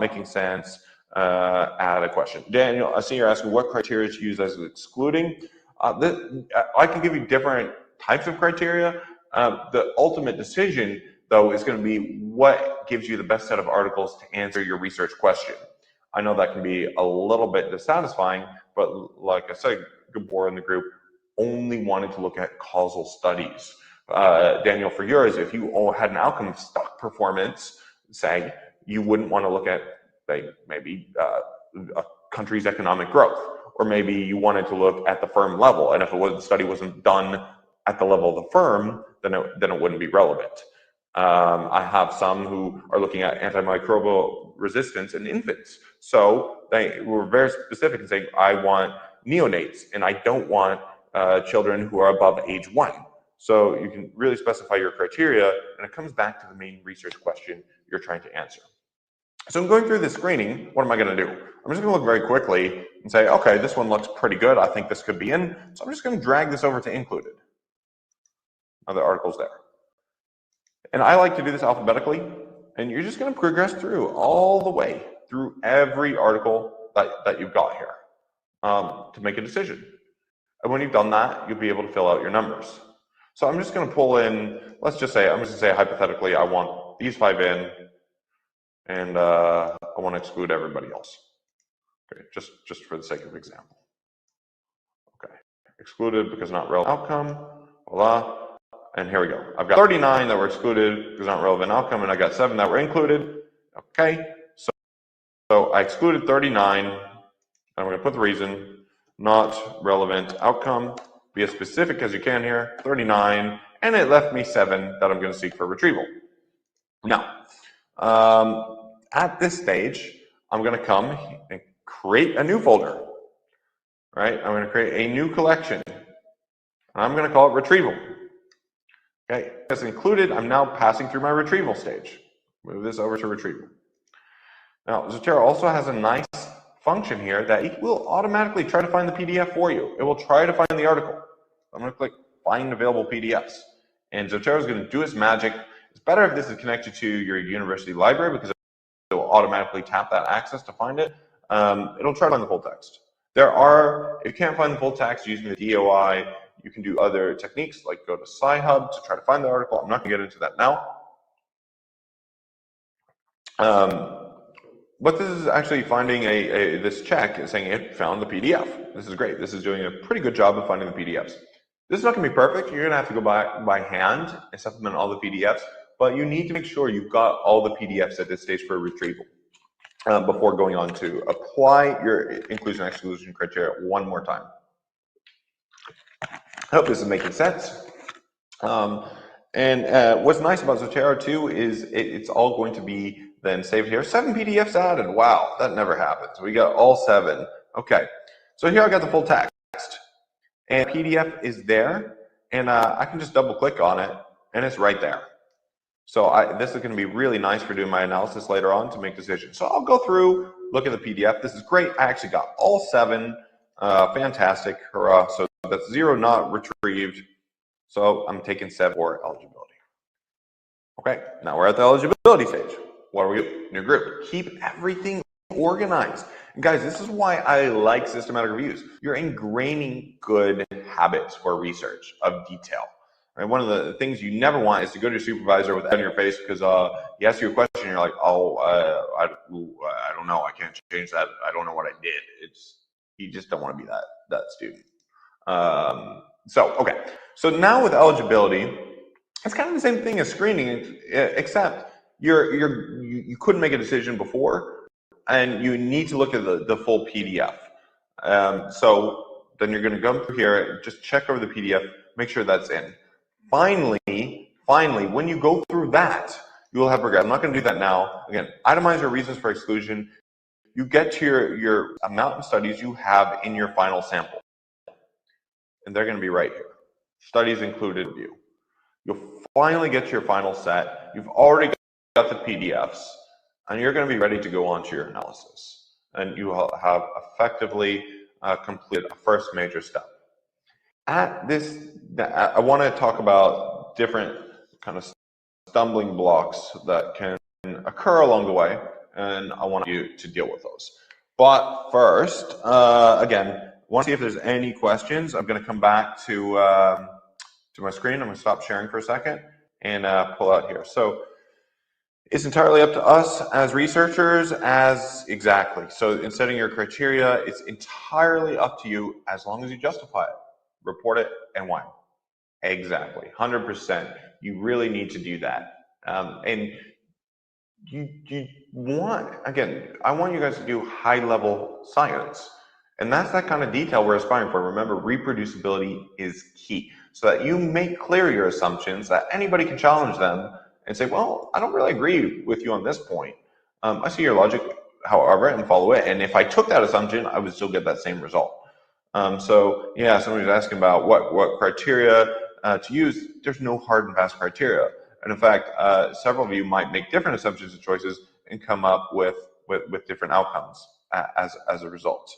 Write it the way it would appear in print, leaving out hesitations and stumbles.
making sense, add a question. Daniel, I see you're asking what criteria to use as excluding. I can give you different types of criteria. The ultimate decision, though, is going to be what gives you the best set of articles to answer your research question. I know that can be a little bit dissatisfying, but like I said, Gabor in the group only wanted to look at causal studies. Daniel, for yours, if you had an outcome of stock performance, say, you wouldn't want to look at maybe a country's economic growth, or maybe you wanted to look at the firm level, and if the study wasn't done at the level of the firm, then it wouldn't be relevant. I have some who are looking at antimicrobial resistance in infants. So they were very specific and saying, I want neonates and I don't want children who are above age 1. So you can really specify your criteria, and it comes back to the main research question you're trying to answer. So I'm going through this screening. What am I going to do? I'm just going to look very quickly and say, okay, this one looks pretty good. I think this could be in. So I'm just going to drag this over to included. Now the article's there. And I like to do this alphabetically, and you're just going to progress through all the way through every article that you've got here to make a decision. And when you've done that, you'll be able to fill out your numbers. So I'm just going to pull in, let's just say, I'm just going to say hypothetically, I want these 5 in, and I want to exclude everybody else. Okay, just for the sake of example. Okay, excluded because not relevant outcome, voila. And here we go. I've got 39 that were excluded because not relevant outcome, and I got 7 that were included. Okay, so I excluded 39. I'm going to put the reason, not relevant outcome. Be as specific as you can here, 39, and it left me 7 that I'm going to seek for retrieval. Now, at this stage, I'm going to come and create a new folder, right? I'm going to create a new collection. I'm going to call it retrieval. Okay, as included, I'm now passing through my retrieval stage. Move this over to retrieval. Now, Zotero also has a nice function here that it will automatically try to find the PDF for you. It will try to find the article. I'm going to click Find Available PDFs. And Zotero is going to do its magic. It's better if this is connected to your university library because it will automatically tap that access to find it. It'll try to find the full text. If you can't find the full text using the DOI, you can do other techniques like go to Sci-Hub to try to find the article. I'm not going to get into that now. But this is actually finding this check and saying it found the PDF. This is great. This is doing a pretty good job of finding the PDFs. This is not going to be perfect. You're going to have to go by hand and supplement all the PDFs, but you need to make sure you've got all the PDFs at this stage for retrieval before going on to apply your inclusion and exclusion criteria one more time. I hope this is making sense. What's nice about Zotero too is it's all going to be then saved here. 7 PDFs added. Wow, that never happens. We got all 7. Okay, so here I got the full text, and PDF is there, and I can just double click on it, and it's right there. So this is going to be really nice for doing my analysis later on to make decisions. So I'll go through, look at the PDF. This is great. I actually got all 7. Fantastic. Hurrah. So that's 0 not retrieved. So I'm taking 7 for eligibility. Okay, now we're at the eligibility stage. What do we do in your group? Keep everything organized. And guys, this is why I like systematic reviews. You're ingraining good habits for research of detail. Right? One of the things you never want is to go to your supervisor with that on your face because he asks you a question and you're like, oh, I don't know. I can't change that. I don't know what I did. You just don't want to be that student. Okay. So now with eligibility, it's kind of the same thing as screening, except you couldn't make a decision before, and you need to look at the full PDF. So then you're going to go through here, just check over the PDF, make sure that's in. Finally, when you go through that, you will have regret. I'm not going to do that now. Again, itemize your reasons for exclusion. You get to your amount of studies you have in your final sample, and they're going to be right here. Studies included view. You'll finally get to your final set. You've already got the PDFs, and you're going to be ready to go on to your analysis. And you have effectively completed a first major step. At this, I want to talk about different kind of stumbling blocks that can occur along the way. and I want you to deal with those. But first, again, want to see if there's any questions. I'm going to come back to my screen. I'm going to stop sharing for a second and pull out here. So it's entirely up to us as researchers exactly. So in setting your criteria, it's entirely up to you as long as you justify it, report it, and why. Exactly, 100%. You really need to do that. And you want, again, I want you guys to do high level science. And that's that kind of detail we're aspiring for. Remember, reproducibility is key so that you make clear your assumptions, that anybody can challenge them and say, well, I don't really agree with you on this point. I see your logic, however, and follow it. And if I took that assumption, I would still get that same result. So yeah, somebody's asking about what criteria to use. There's no hard and fast criteria. And in fact, several of you might make different assumptions and choices and come up with different outcomes as a result.